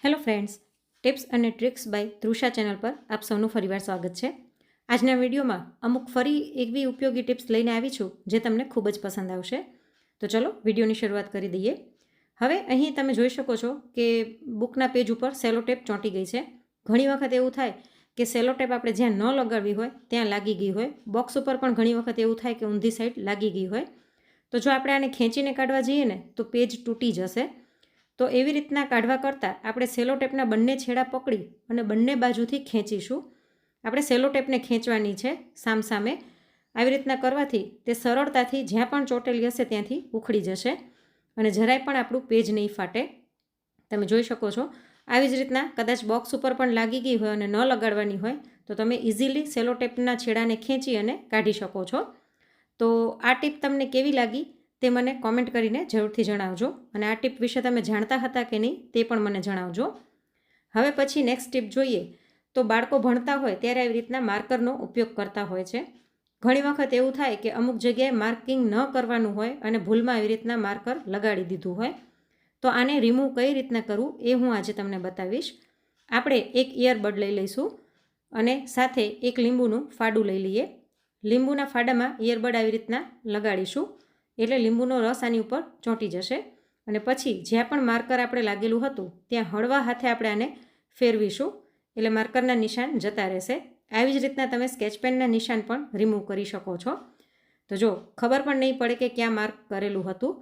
Hello friends, tips અને tricks by Trusha channel પર આપ સૌનું ફરીવાર સ્વાગત છે. આજના વિડીયોમાં અમુક ફરી એવી ઉપયોગી ટિપ્સ લઈને આવી છું જે તમને ખૂબ જ પસંદ આવશે. તો ચલો વિડીયોની શરૂઆત કરી દઈએ. હવે અહીં તમે જોઈ શકો છો કે બુકના પેજ ઉપર સેલો ટેપ ચોંટી ગઈ છે. ઘણી વખત એવું થાય કે સેલો ટેપ આપણે જ્યાં ન લગાડવી હોય ત્યાં લાગી ગઈ હોય. બોક્સ ઉપર પણ ઘણી વખત એવું થાય કે ઊંધી સાઈડ લાગી ગઈ હોય. તો જો આપણે આને ખેંચીને કાઢવા જઈએ ને તો પેજ તૂટી જશે. તો એવી રીતના કાઢવા કરતાં આપણે સેલો ટેપના બંને છેડા પકડી અને બંને બાજુથી ખેંચીશું. આપણે સેલો ટેપને ખેંચવાની છે સામસામે. આવી રીતના કરવાથી તે સરળતાથી જ્યાં પણ ચોટેલી હશે ત્યાંથી ઉખડી જશે અને જરાય પણ આપણું પેજ નહીં ફાટે. તમે જોઈ શકો છો. આવી જ રીતના કદાચ બોક્સ ઉપર પણ લાગી ગઈ હોય અને ન લગાડવાની હોય તો તમે ઇઝીલી સેલો ટેપના છેડાને ખેંચી અને કાઢી શકો છો. તો આ ટીપ તમને કેવી લાગી તે મને કોમેન્ટ કરીને જરૂરથી જણાવજો અને આ ટીપ વિશે તમે જાણતા હતા કે નહીં તે પણ મને જણાવજો. હવે પછી નેક્સ્ટ ટીપ જોઈએ તો બાળકો ભણતા હોય ત્યારે આવી રીતના માર્કરનો ઉપયોગ કરતા હોય છે. ઘણી વખત એવું થાય કે અમુક જગ્યાએ માર્કિંગ ન કરવાનું હોય અને ભૂલમાં આવી રીતના માર્કર લગાડી દીધું હોય. તો આને રિમૂવ કઈ રીતના કરવું એ હું આજે તમને બતાવીશ. આપણે એક ઇયરબડ લઈ લઈશું અને સાથે એક લીંબુનું ફાડું લઈ લઈએ. લીંબુના ફાડામાં ઇયરબડ આવી રીતના લગાડીશું એટલે લીંબુનો રસ આની ઉપર ચોંટી જશે અને પછી જ્યાં પણ માર્કર આપણે લાગેલું હતું ત્યાં હળવા હાથે આપણે આને ફેરવીશું એટલે માર્કરના નિશાન જતા રહેશે. આવી જ રીતના તમે સ્કેચ પેનના નિશાન પણ રિમૂવ કરી શકો છો. તો જો ખબર પણ નહીં પડે કે ક્યાં માર્ક કરેલું હતું.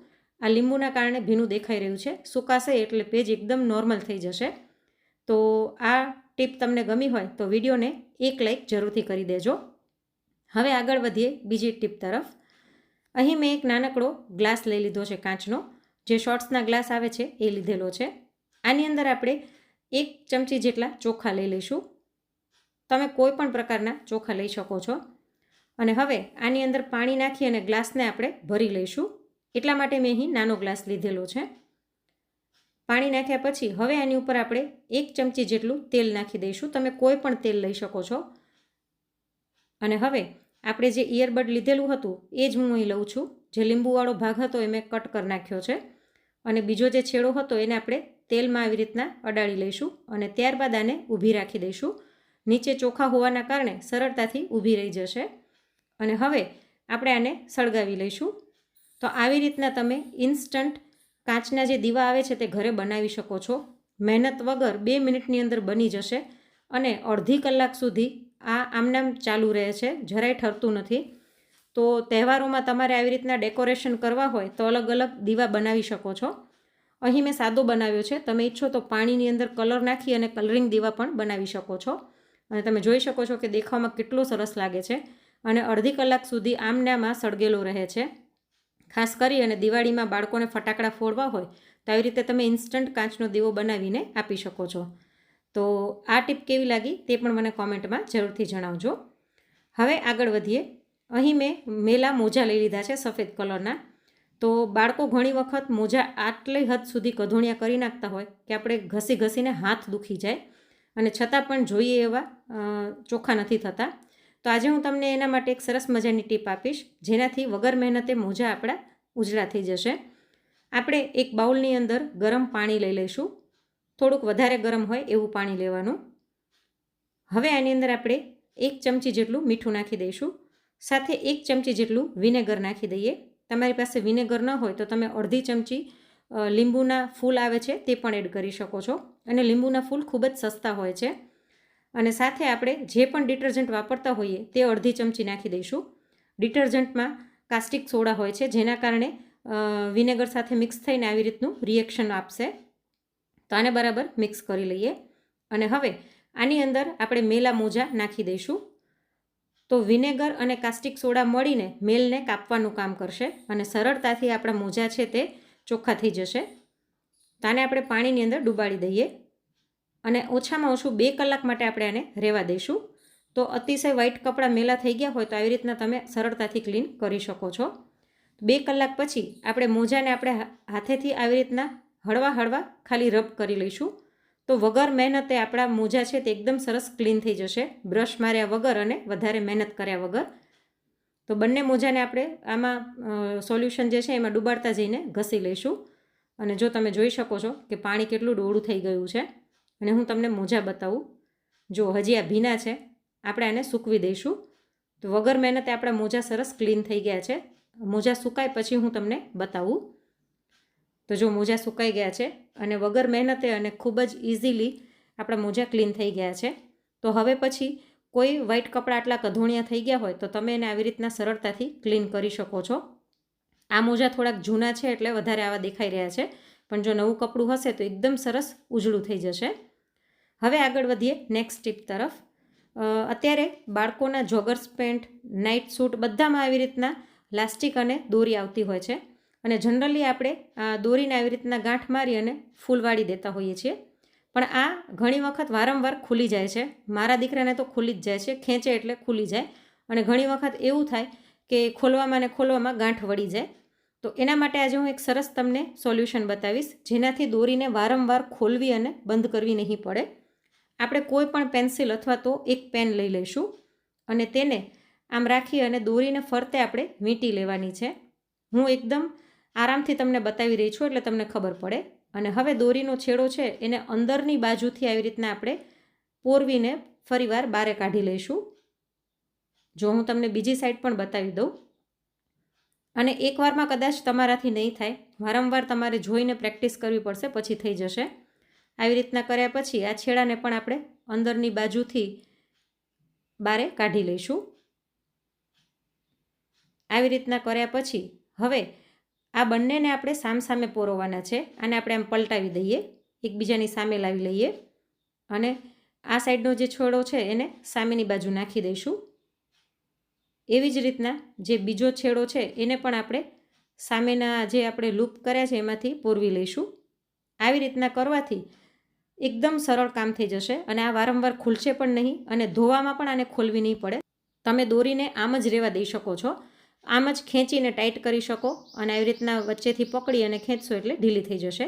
આ લીંબુના કારણે ભીનું દેખાઈ રહ્યું છે. સુકાશે એટલે પેજ એકદમ નોર્મલ થઈ જશે. તો આ ટીપ તમને ગમી હોય તો વિડીયોને એક લાઇક જરૂરથી કરી દેજો. હવે આગળ વધીએ બીજી ટીપ તરફ. અહીં મેં એક નાનકડો ગ્લાસ લઈ લીધો છે કાચનો, જે શોર્ટ્સના ગ્લાસ આવે છે એ લીધેલો છે. આની અંદર આપણે 1 ચમચી જેટલા ચોખા લઈ લઈશું. તમે કોઈ પણ પ્રકારના ચોખા લઈ શકો છો. અને હવે આની અંદર પાણી નાખી અને ગ્લાસને આપણે ભરી લઈશું. એટલા માટે મેં અહીં નાનો ગ્લાસ લીધેલો છે. પાણી નાખ્યા પછી હવે આની ઉપર આપણે 1 ચમચી જેટલું તેલ નાખી દઈશું. તમે કોઈ પણ તેલ લઈ શકો છો. અને હવે આપણે જે ઇયરબડ લીધેલું હતું એ જ હું અહીં લઉં છું. જે લીંબુવાળો ભાગ હતો એ મેં કટ કરી નાખ્યો છે અને બીજો જે છેડો હતો એને આપણે તેલમાં આવી રીતના અડાડી લઈશું અને ત્યારબાદ આને ઊભી રાખી દઈશું. નીચે ચોખા હોવાના કારણે સરળતાથી ઊભી રહી જશે. અને હવે આપણે આને સળગાવી લઈશું. તો આવી રીતના તમે ઇન્સ્ટન્ટ કાચના જે દીવા આવે છે તે ઘરે બનાવી શકો છો. મહેનત વગર 2 મિનિટની અંદર બની જશે અને અડધી કલાક સુધી આ આમનામ ચાલુ રહે છે, જરાય ઠરતું નથી. તો તહેવારોમાં તમારે આવી રીતના ડેકોરેશન કરવા હોય તો અલગ અલગ દીવા બનાવી શકો છો. અહીં મેં સાદો બનાવ્યો છે. તમે ઈચ્છો તો પાણીની અંદર કલર નાખી અને કલરિંગ દીવા પણ બનાવી શકો છો. અને તમે જોઈ શકો છો કે દેખાવામાં કેટલો સરસ લાગે છે અને અડધી કલાક સુધી આમનામાં સળગેલો રહે છે. ખાસ કરી અને દિવાળીમાં બાળકોને ફટાકડા ફોડવા હોય તો આવી રીતે તમે ઇન્સ્ટન્ટ કાચનો દીવો બનાવીને આપી શકો છો. તો આ ટીપ કેવી લાગી તે પણ મને કોમેન્ટમાં જરૂરથી જણાવજો. હવે આગળ વધીએ. અહીં મેં મેલા મોજા લઈ લીધા છે સફેદ કલરના. તો બાળકો ઘણી વખત મોજા આટલી હદ સુધી કધોણિયા કરી નાખતા હોય કે આપણે ઘસી ઘસીને હાથ દુખી જાય અને છતાં પણ જોઈએ એવા ચોખ્ખા નથી થતા. તો આજે હું તમને એના માટે એક સરસ મજાની ટીપ આપીશ જેનાથી વગર મહેનતે મોજા આપણા ઉજળા થઈ જશે. આપણે એક બાઉલની અંદર ગરમ પાણી લઈ લઈશું. થોડુંક વધારે ગરમ હોય એવું પાણી લેવાનું. હવે આની અંદર આપણે 1 ચમચી જેટલું મીઠું નાખી દઈશું. સાથે 1 ચમચી જેટલું વિનેગર નાખી દઈએ. તમારી પાસે વિનેગર ન હોય તો તમે અડધી ચમચી લીંબુના ફૂલ આવે છે તે પણ એડ કરી શકો છો અને લીંબુના ફૂલ ખૂબ જ સસ્તા હોય છે. અને સાથે આપણે જે પણ ડિટર્જન્ટ વાપરતા હોઈએ તે અડધી ચમચી નાખી દઈશું. ડિટર્જન્ટમાં કાસ્ટિક સોડા હોય છે જેના કારણે વિનેગર સાથે મિક્સ થઈને આવી રીતનું રિએક્શન આપશે. તો આને બરાબર મિક્સ કરી લઈએ અને હવે આની અંદર આપણે મેલા મોજા નાખી દઈશું. તો વિનેગર અને કાસ્ટિક સોડા મળીને મેલને કાપવાનું કામ કરશે અને સરળતાથી આપણા મોજા છે તે ચોખ્ખા થઈ જશે. તો આને આપણે પાણીની અંદર ડુબાડી દઈએ અને ઓછામાં ઓછું 2 કલાક માટે આપણે આને રહેવા દઈશું. તો અતિશય વ્હાઇટ કપડાં મેલા થઈ ગયા હોય તો આવી રીતના તમે સરળતાથી ક્લીન કરી શકો છો. 2 કલાક પછી આપણે મોજાને આપણે હાથેથી આવી રીતના હળવા ખાલી રબ કરી લઈશું. તો વગર મહેનતે આપણા મોજા છે તે એકદમ સરસ ક્લીન થઈ જશે, બ્રશ માર્યા વગર અને વધારે મહેનત કર્યા વગર. તો બંને મોજાને આપણે આમાં સોલ્યુશન જે છે એમાં ડુબાડતા જઈને ઘસી લઈશું. અને જો તમે જોઈ શકો છો કે પાણી કેટલું ડોળું થઈ ગયું છે. અને હું તમને મોજા બતાવું. જો હજી આ ભીના છે, આપણે આને સૂકવી દઈશું. તો વગર મહેનતે આપણા મોજા સરસ ક્લીન થઈ ગયા છે. મોજા સુકાય પછી હું તમને બતાવું. તો જો મોજા સુકાઈ ગયા છે અને વગર મહેનતે અને ખૂબ જ ઇઝીલી આપણા મોજા ક્લીન થઈ ગયા છે. તો હવે પછી કોઈ વ્હાઇટ કપડાં આટલા કધોણિયા થઈ ગયા હોય તો તમે એને આવી રીતના સરળતાથી ક્લીન કરી શકો છો. આ મોજા થોડાક જૂના છે એટલે વધારે આવા દેખાઈ રહ્યા છે, પણ જો નવું કપડું હશે તો એકદમ સરસ ઉજળું થઈ જશે. હવે આગળ વધીએ નેક્સ્ટ ટીપ તરફ. અત્યારે બાળકોના જોગર્સ પેન્ટ, નાઇટ સૂટ બધામાં આવી રીતના લાસ્ટિક અને દોરી આવતી હોય છે, અને જનરલી આપણે દોરીને આવી રીતના ગાંઠ મારી અને ફૂલવાળી દેતા હોઈએ છીએ. પણ આ ઘણી વખત વારંવાર ખુલી જાય છે. મારા દીકરાને તો ખુલી જ જાય છે, ખેંચે એટલે ખુલી જાય. અને ઘણી વખત એવું થાય કે ખોલવામાં ને ખોલવામાં ગાંઠ વળી જાય. તો એના માટે આજે હું એક સરસ તમને સોલ્યુશન બતાવીશ, જેનાથી દોરીને વારંવાર ખોલવી અને બંધ કરવી નહીં પડે. આપણે કોઈ પણ પેન્સિલ અથવા તો એક પેન લઈ લઈશું અને તેને આમ રાખી અને દોરીને ફરતે આપણે વીંટી લેવાની છે. હું એકદમ આરામથી તમને બતાવી રહી છું એટલે તમને ખબર પડે. અને હવે દોરીનો છેડો છે એને અંદરની બાજુથી આવી રીતના આપણે પોરવીને ફરીવાર બારે કાઢી લઈશું. જો હું તમને બીજી સાઈડ પણ બતાવી દઉં. અને એકવારમાં કદાચ તમારાથી નહીં થાય, વારંવાર તમારે જોઈને પ્રેક્ટિસ કરવી પડશે, પછી થઈ જશે. આવી રીતના કર્યા પછી આ છેડાને પણ આપણે અંદરની બાજુથી બારે કાઢી લઈશું. આવી રીતના કર્યા પછી હવે આ બંનેને આપણે સામસામે પોરવવાના છે. આને આપણે આમ પલટાવી દઈએ, એકબીજાની સામે લાવી લઈએ અને આ સાઈડનો જે છેડો છે એને સામેની બાજુ નાખી દઈશું. એવી જ રીતના જે બીજો છેડો છે એને પણ આપણે સામેના જે આપણે લૂપ કર્યા છે એમાંથી પોરવી લઈશું. આવી રીતના કરવાથી એકદમ સરળ કામ થઈ જશે અને આ વારંવાર ખુલશે પણ નહીં અને ધોવામાં પણ આને ખોલવી નહીં પડે. તમે દોરીને આમ જ રહેવા દઈ શકો છો, આમ જ ખેંચીને ટાઈટ કરી શકો અને આવી રીતના વચ્ચેથી પકડી અને ખેંચશો એટલે ઢીલી થઈ જશે.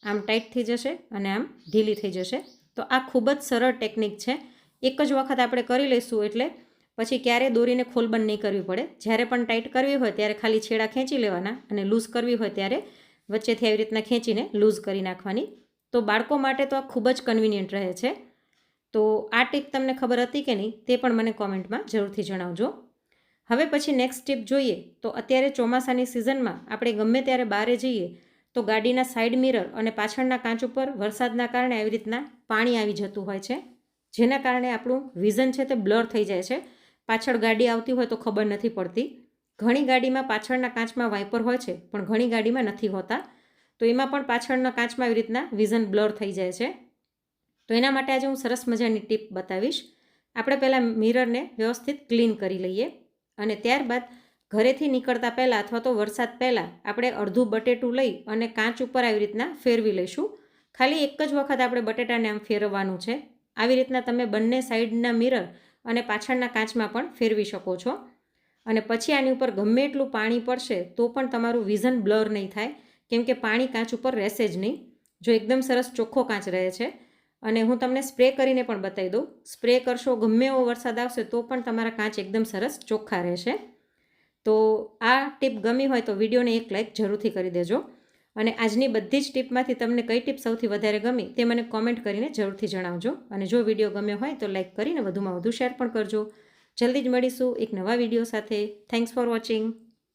આમ ટાઈટ થઈ જશે અને આમ ઢીલી થઈ જશે. તો આ ખૂબ જ સરળ ટેકનિક છે. એક જ વખત આપણે કરી લઈશું એટલે પછી ક્યારેય દોરીને ખોલબંધ નહીં કરવી પડે. જ્યારે પણ ટાઈટ કરવી હોય ત્યારે ખાલી છેડા ખેંચી લેવાના અને લૂઝ કરવી હોય ત્યારે વચ્ચેથી આવી રીતના ખેંચીને લૂઝ કરી નાખવાની. તો બાળકો માટે તો આ ખૂબ જ કન્વિનિયન્ટ રહે છે. તો આ ટીપ તમને ખબર હતી કે નહીં તે પણ મને કોમેન્ટમાં જરૂરથી જણાવજો. હવે પછી નેક્સ્ટ ટીપ જોઈએ તો અત્યારે ચોમાસાની સિઝનમાં આપણે ગમે ત્યારે બહાર જઈએ તો ગાડીના સાઈડ મિરર અને પાછળના કાચ ઉપર વરસાદના કારણે આવી રીતના પાણી આવી જતું હોય છે, જેના કારણે આપણું વિઝન છે તે બ્લર થઈ જાય છે. પાછળ ગાડી આવતી હોય તો ખબર નથી પડતી. ઘણી ગાડીમાં પાછળના કાચમાં વાઇપર હોય છે પણ ઘણી ગાડીમાં નથી હોતા. તો એમાં પણ પાછળના કાચમાં આવી રીતના વિઝન બ્લર થઈ જાય છે. તો એના માટે આજે હું સરસ મજાની ટીપ બતાવીશ. આપણે પહેલાં મિરરને વ્યવસ્થિત ક્લીન કરી લઈએ અને ત્યારબાદ ઘરેથી નીકળતા પહેલાં અથવા તો વરસાદ પહેલાં આપણે અડધું બટેટું લઈ અને કાચ ઉપર આવી રીતના ફેરવી લઈશું. ખાલી એક જ વખત આપણે બટેટાને આમ ફેરવવાનું છે. આવી રીતના તમે બંને સાઈડના મિરર અને પાછળના કાચમાં પણ ફેરવી શકો છો. અને પછી આની ઉપર ગમે એટલું પાણી પડશે તો પણ તમારું વિઝન બ્લર નહીં થાય, કેમ કે પાણી કાચ ઉપર રહેશે જ નહીં. જો એકદમ સરસ ચોખ્ખો કાચ રહે છે. અને હું તમને સ્પ્રે કરીને પણ બતાવી દઉં. સ્પ્રે કરશો ગમે એવો વરસાદ આવશે તો પણ તમારા કાચ એકદમ સરસ ચોખ્ખા રહેશે. તો આ ટીપ ગમી હોય તો વિડીયોને એક લાઇક જરૂરથી કરી દેજો. અને આજની બધી જ ટીપમાંથી તમને કઈ ટીપ સૌથી વધારે ગમી તે મને કોમેન્ટ કરીને જરૂરથી જણાવજો. અને જો વિડીયો ગમ્યો હોય તો લાઇક કરીને વધુમાં વધુ શેર પણ કરજો. જલ્દી જ મળીશું એક નવા વિડીયો સાથે. Thanks for watching.